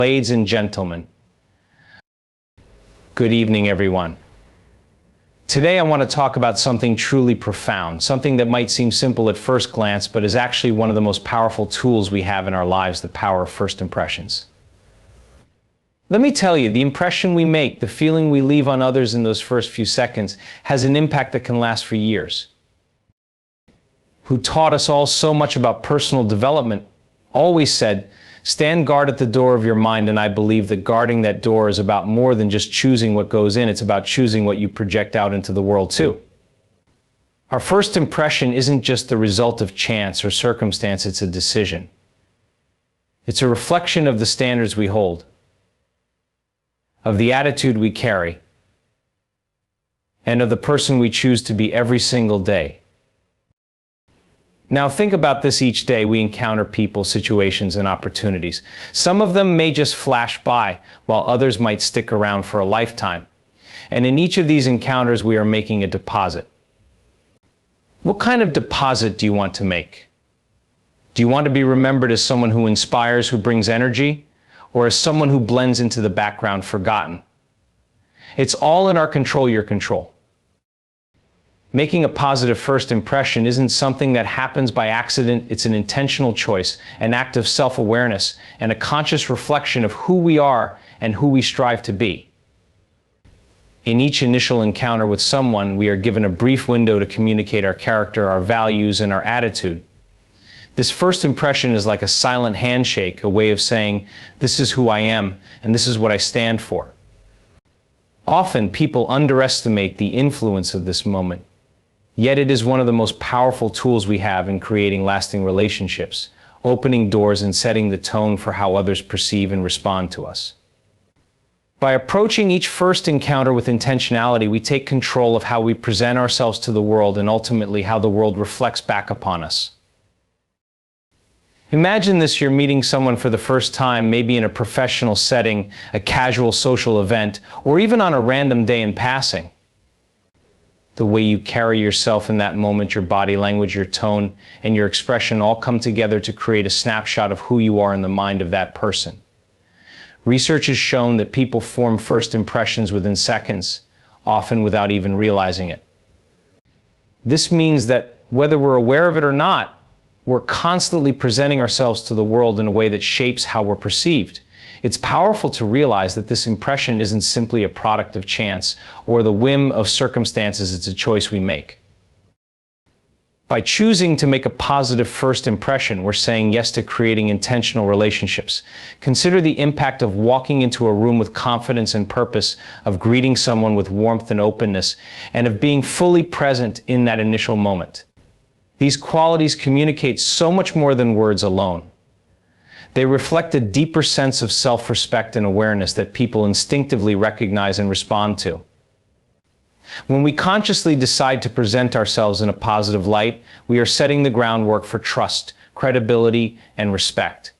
Ladies and gentlemen, good evening, everyone. Today I want to talk about something truly profound, something that might seem simple at first glance, but is actually one of the most powerful tools we have in our lives, the power of first impressions. Let me tell you, the impression we make, the feeling we leave on others in those first few seconds, has an impact that can last for years. Who taught us all so much about personal development, always said, stand guard at the door of your mind, and I believe that guarding that door is about more than just choosing what goes in, it's about choosing what you project out into the world too. Our first impression isn't just the result of chance or circumstance, it's a decision. It's a reflection of the standards we hold, of the attitude we carry, and of the person we choose to be every single day. Now think about this. Each day we encounter people, situations, and opportunities. Some of them may just flash by, while others might stick around for a lifetime. And in each of these encounters we are making a deposit. What kind of deposit do you want to make? Do you want to be remembered as someone who inspires, who brings energy, or as someone who blends into the background, forgotten? It's all in our control, your control. Making a positive first impression isn't something that happens by accident. It's an intentional choice, an act of self-awareness, and a conscious reflection of who we are and who we strive to be. In each initial encounter with someone, we are given a brief window to communicate our character, our values, and our attitude. This first impression is like a silent handshake, a way of saying, this is who I am, and this is what I stand for. Often, people underestimate the influence of this moment. Yet it is one of the most powerful tools we have in creating lasting relationships, opening doors and setting the tone for how others perceive and respond to us. By approaching each first encounter with intentionality, we take control of how we present ourselves to the world and ultimately how the world reflects back upon us. Imagine this: you're meeting someone for the first time, maybe in a professional setting, a casual social event, or even on a random day in passing. The way you carry yourself in that moment, your body language, your tone, and your expression all come together to create a snapshot of who you are in the mind of that person. Research has shown that people form first impressions within seconds, often without even realizing it. This means that whether we're aware of it or not, we're constantly presenting ourselves to the world in a way that shapes how we're perceived. It's powerful to realize that this impression isn't simply a product of chance or the whim of circumstances, it's a choice we make. By choosing to make a positive first impression, we're saying yes to creating intentional relationships. Consider the impact of walking into a room with confidence and purpose, of greeting someone with warmth and openness, and of being fully present in that initial moment. These qualities communicate so much more than words alone. They reflect a deeper sense of self-respect and awareness that people instinctively recognize and respond to. When we consciously decide to present ourselves in a positive light, we are setting the groundwork for trust, credibility, and respect.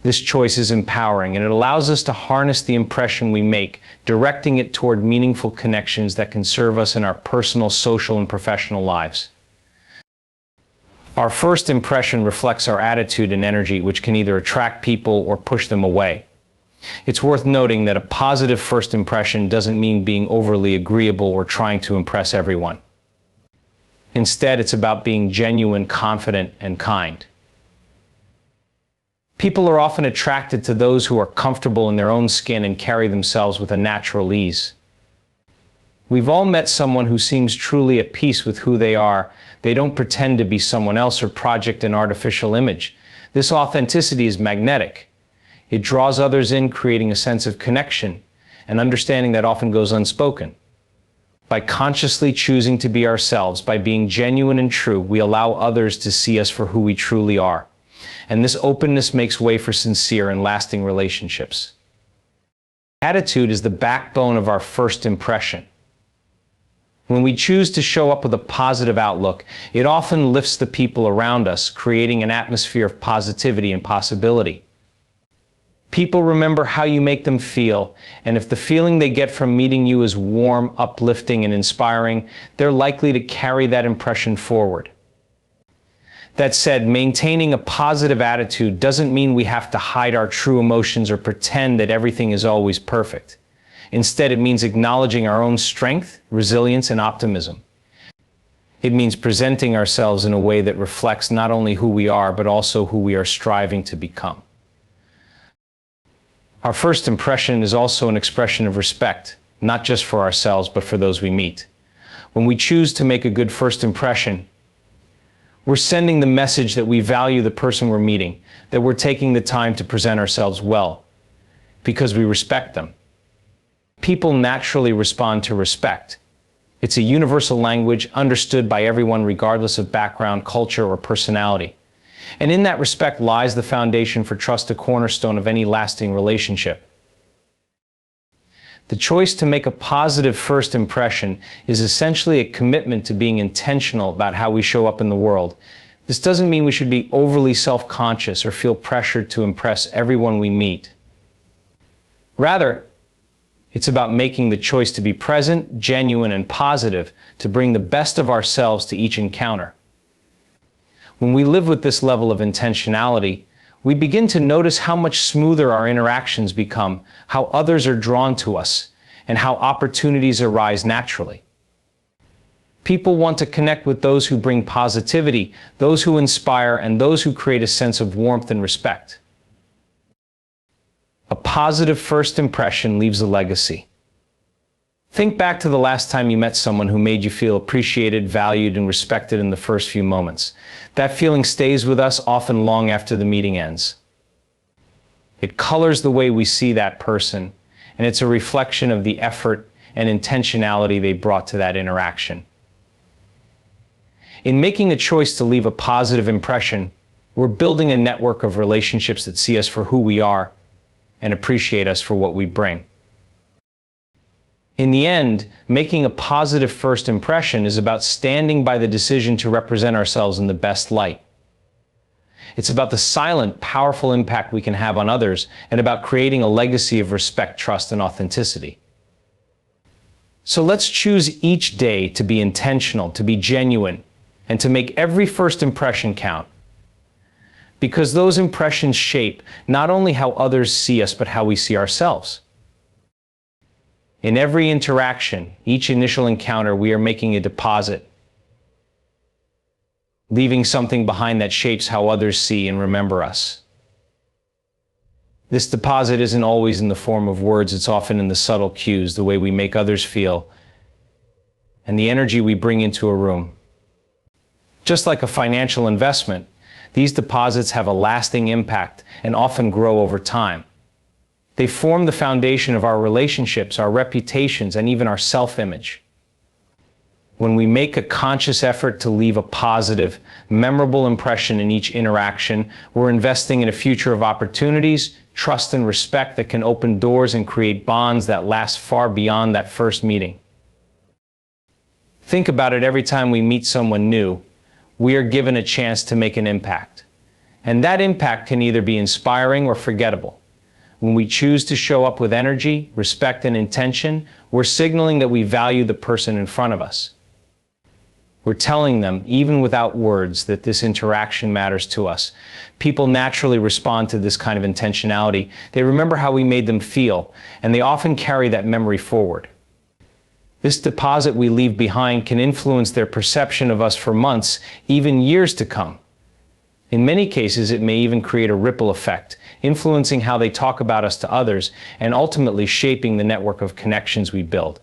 This choice is empowering, and it allows us to harness the impression we make, directing it toward meaningful connections that can serve us in our personal, social, and professional lives. Our first impression reflects our attitude and energy, which can either attract people or push them away. It's worth noting that a positive first impression doesn't mean being overly agreeable or trying to impress everyone. Instead, it's about being genuine, confident, and kind. People are often attracted to those who are comfortable in their own skin and carry themselves with a natural ease. We've all met someone who seems truly at peace with who they are. They don't pretend to be someone else or project an artificial image. This authenticity is magnetic. It draws others in, creating a sense of connection, an understanding that often goes unspoken. By consciously choosing to be ourselves, by being genuine and true, we allow others to see us for who we truly are. And this openness makes way for sincere and lasting relationships. Attitude is the backbone of our first impression. When we choose to show up with a positive outlook, it often lifts the people around us, creating an atmosphere of positivity and possibility. People remember how you make them feel, and if the feeling they get from meeting you is warm, uplifting, and inspiring, they're likely to carry that impression forward. That said, maintaining a positive attitude doesn't mean we have to hide our true emotions or pretend that everything is always perfect. Instead, it means acknowledging our own strength, resilience, and optimism. It means presenting ourselves in a way that reflects not only who we are, but also who we are striving to become. Our first impression is also an expression of respect, not just for ourselves, but for those we meet. When we choose to make a good first impression, we're sending the message that we value the person we're meeting, that we're taking the time to present ourselves well, because we respect them. People naturally respond to respect. It's a universal language understood by everyone regardless of background, culture, or personality. And in that respect lies the foundation for trust, a cornerstone of any lasting relationship. The choice to make a positive first impression is essentially a commitment to being intentional about how we show up in the world. This doesn't mean we should be overly self-conscious or feel pressured to impress everyone we meet. Rather, it's about making the choice to be present, genuine, and positive, to bring the best of ourselves to each encounter. When we live with this level of intentionality, we begin to notice how much smoother our interactions become, how others are drawn to us, and how opportunities arise naturally. People want to connect with those who bring positivity, those who inspire, and those who create a sense of warmth and respect. A positive first impression leaves a legacy. Think back to the last time you met someone who made you feel appreciated, valued, and respected in the first few moments. That feeling stays with us often long after the meeting ends. It colors the way we see that person, and it's a reflection of the effort and intentionality they brought to that interaction. In making a choice to leave a positive impression, we're building a network of relationships that see us for who we are and appreciate us for what we bring. In the end, making a positive first impression is about standing by the decision to represent ourselves in the best light. It's about the silent, powerful impact we can have on others, and about creating a legacy of respect, trust, and authenticity. So let's choose each day to be intentional, to be genuine, and to make every first impression count. Because those impressions shape not only how others see us, but how we see ourselves. In every interaction, each initial encounter, we are making a deposit, leaving something behind that shapes how others see and remember us. This deposit isn't always in the form of words, it's often in the subtle cues, the way we make others feel, and the energy we bring into a room. Just like a financial investment, these deposits have a lasting impact and often grow over time. They form the foundation of our relationships, our reputations, and even our self-image. When we make a conscious effort to leave a positive, memorable impression in each interaction, we're investing in a future of opportunities, trust, and respect that can open doors and create bonds that last far beyond that first meeting. Think about it: every time we meet someone new, we are given a chance to make an impact. And that impact can either be inspiring or forgettable. When we choose to show up with energy, respect, and intention, we're signaling that we value the person in front of us. We're telling them, even without words, that this interaction matters to us. People naturally respond to this kind of intentionality. They remember how we made them feel, and they often carry that memory forward. This deposit we leave behind can influence their perception of us for months, even years to come. In many cases, it may even create a ripple effect, influencing how they talk about us to others, and ultimately shaping the network of connections we build.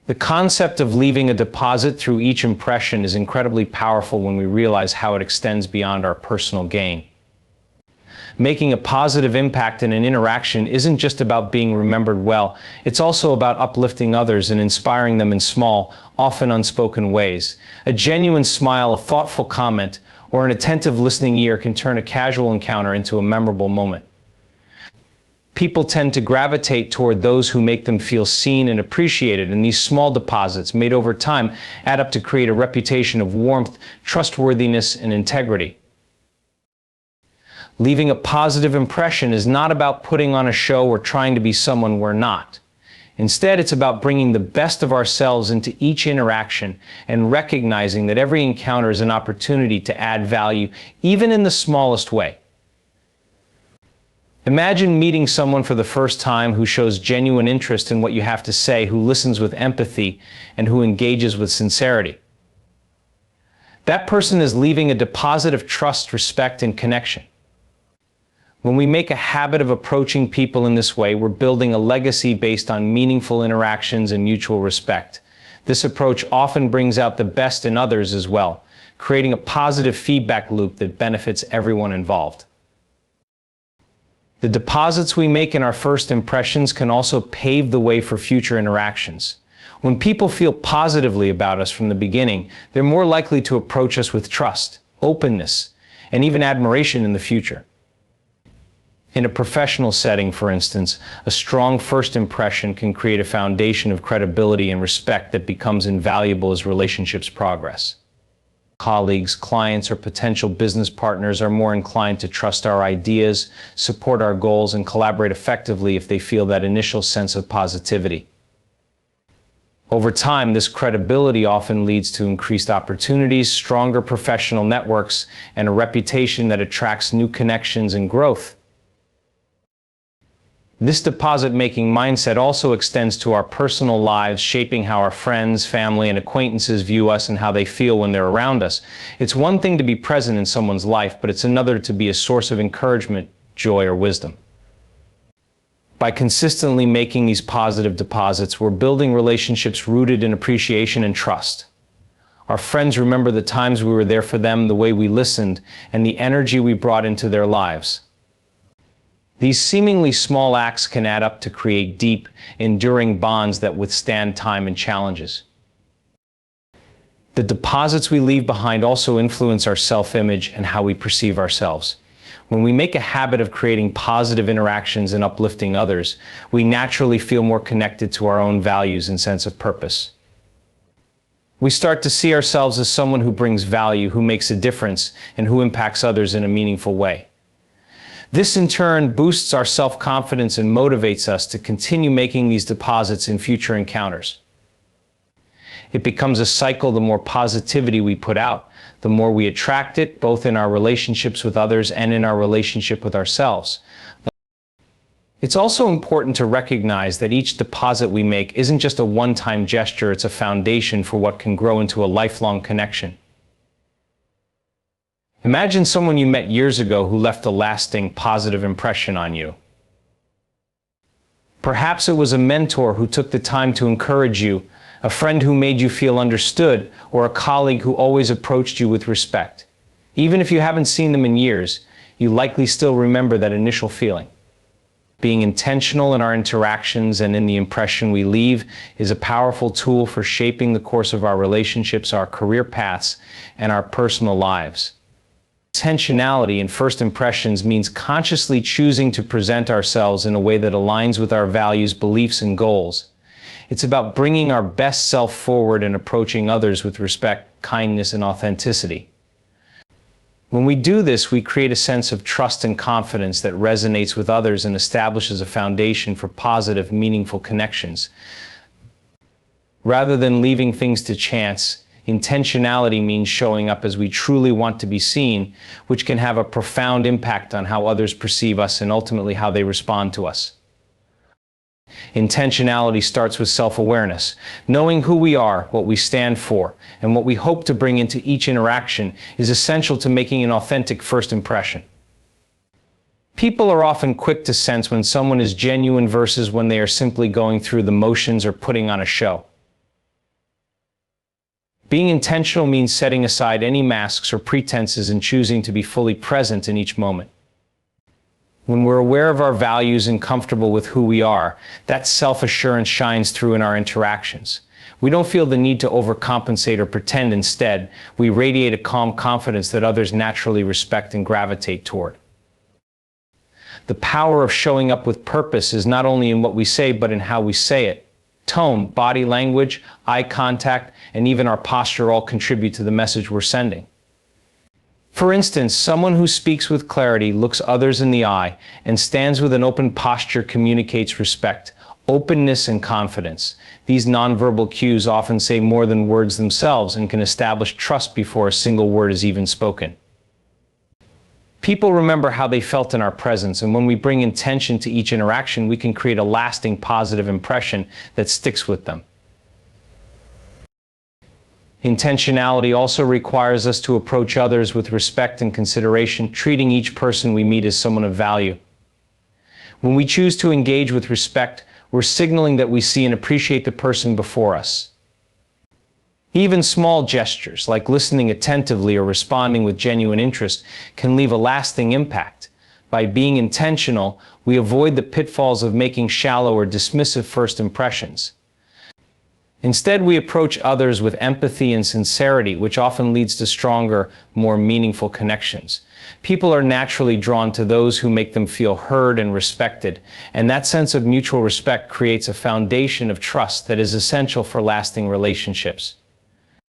The concept of leaving a deposit through each impression is incredibly powerful when we realize how it extends beyond our personal gain. Making a positive impact in an interaction isn't just about being remembered well, it's also about uplifting others and inspiring them in small, often unspoken ways. A genuine smile, a thoughtful comment, or an attentive listening ear can turn a casual encounter into a memorable moment. People tend to gravitate toward those who make them feel seen and appreciated, and these small deposits, made over time, add up to create a reputation of warmth, trustworthiness, and integrity. Leaving a positive impression is not about putting on a show or trying to be someone we're not. Instead, it's about bringing the best of ourselves into each interaction and recognizing that every encounter is an opportunity to add value, even in the smallest way. Imagine meeting someone for the first time who shows genuine interest in what you have to say, who listens with empathy, and who engages with sincerity. That person is leaving a deposit of trust, respect, and connection. When we make a habit of approaching people in this way, we're building a legacy based on meaningful interactions and mutual respect. This approach often brings out the best in others as well, creating a positive feedback loop that benefits everyone involved. The deposits we make in our first impressions can also pave the way for future interactions. When people feel positively about us from the beginning, they're more likely to approach us with trust, openness, and even admiration in the future. In a professional setting, for instance, a strong first impression can create a foundation of credibility and respect that becomes invaluable as relationships progress. Colleagues, clients, or potential business partners are more inclined to trust our ideas, support our goals, and collaborate effectively if they feel that initial sense of positivity. Over time, this credibility often leads to increased opportunities, stronger professional networks, and a reputation that attracts new connections and growth. This deposit-making mindset also extends to our personal lives, shaping how our friends, family, and acquaintances view us and how they feel when they're around us. It's one thing to be present in someone's life, but it's another to be a source of encouragement, joy, or wisdom. By consistently making these positive deposits, we're building relationships rooted in appreciation and trust. Our friends remember the times we were there for them, the way we listened, and the energy we brought into their lives. These seemingly small acts can add up to create deep, enduring bonds that withstand time and challenges. The deposits we leave behind also influence our self-image and how we perceive ourselves. When we make a habit of creating positive interactions and uplifting others, we naturally feel more connected to our own values and sense of purpose. We start to see ourselves as someone who brings value, who makes a difference, and who impacts others in a meaningful way. This in turn boosts our self-confidence and motivates us to continue making these deposits in future encounters. It becomes a cycle. The more positivity we put out, the more we attract it, both in our relationships with others and in our relationship with ourselves. It's also important to recognize that each deposit we make isn't just a one-time gesture, it's a foundation for what can grow into a lifelong connection. Imagine someone you met years ago who left a lasting, positive impression on you. Perhaps it was a mentor who took the time to encourage you, a friend who made you feel understood, or a colleague who always approached you with respect. Even if you haven't seen them in years, you likely still remember that initial feeling. Being intentional in our interactions and in the impression we leave is a powerful tool for shaping the course of our relationships, our career paths, and our personal lives. Intentionality in first impressions means consciously choosing to present ourselves in a way that aligns with our values, beliefs, and goals. It's about bringing our best self forward and approaching others with respect, kindness, and authenticity. When we do this, we create a sense of trust and confidence that resonates with others and establishes a foundation for positive, meaningful connections. Rather than leaving things to chance, intentionality means showing up as we truly want to be seen, which can have a profound impact on how others perceive us and ultimately how they respond to us. Intentionality starts with self-awareness. Knowing who we are, what we stand for, and what we hope to bring into each interaction is essential to making an authentic first impression. People are often quick to sense when someone is genuine versus when they are simply going through the motions or putting on a show. Being intentional means setting aside any masks or pretenses and choosing to be fully present in each moment. When we're aware of our values and comfortable with who we are, that self-assurance shines through in our interactions. We don't feel the need to overcompensate or pretend. Instead, we radiate a calm confidence that others naturally respect and gravitate toward. The power of showing up with purpose is not only in what we say, but in how we say it. Tone, body language, eye contact, and even our posture all contribute to the message we're sending. For instance, someone who speaks with clarity, looks others in the eye, and stands with an open posture communicates respect, Openness and confidence. These nonverbal cues often say more than words themselves and can establish trust before a single word is even spoken. People remember how they felt in our presence, and when we bring intention to each interaction, we can create a lasting positive impression that sticks with them. Intentionality also requires us to approach others with respect and consideration, treating each person we meet as someone of value. When we choose to engage with respect, we're signaling that we see and appreciate the person before us. Even small gestures, like listening attentively or responding with genuine interest, can leave a lasting impact. By being intentional, we avoid the pitfalls of making shallow or dismissive first impressions. Instead, we approach others with empathy and sincerity, which often leads to stronger, more meaningful connections. People are naturally drawn to those who make them feel heard and respected, and that sense of mutual respect creates a foundation of trust that is essential for lasting relationships.